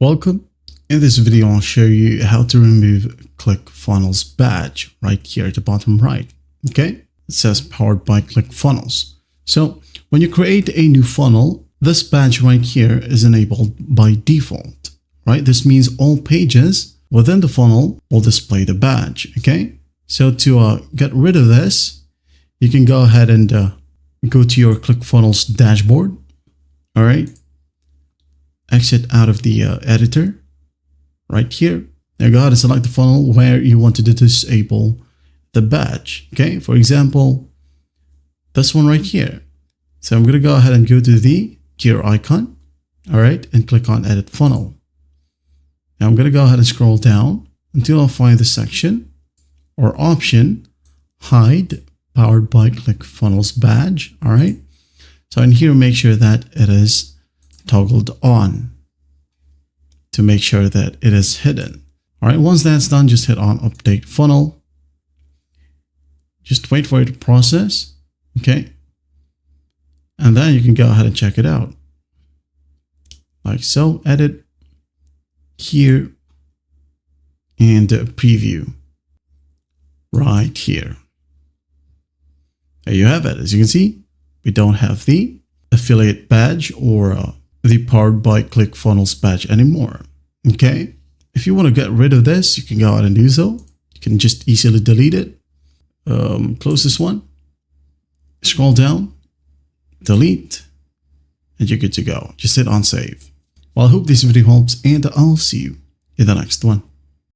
Welcome. In this video, I'll show you how to remove Clickfunnels badge right here at the bottom right. Okay, it says powered by Clickfunnels. So when you create a new funnel, this badge right here is enabled by default, right? This means all pages within the funnel will display the badge. Okay, so to get rid of this, you can go ahead and go to your Clickfunnels dashboard. All right. Exit out of the editor right here. Now go ahead and select the funnel where you want to disable the badge. Okay, for example, this one right here. So I'm going to go ahead and go to the gear icon. All right, and click on edit funnel. Now I'm going to go ahead and scroll down until I find the section or option hide powered by Clickfunnels badge. All right, so in here, make sure that it is toggled on to make sure that it is hidden. All right, once that's done, just hit on update funnel. Just wait for it to process. Okay, and then you can go ahead and check it out like so. Edit here and preview right here. There you have it. As you can see, we don't have the affiliate badge or the powered by Clickfunnels badge anymore. Okay, if you want to get rid of this, you can go ahead and do so. You can just easily delete it. Close this one, scroll down, delete, and you're good to go. Just hit on save. Well, I hope this video helps, and I'll see you in the next one.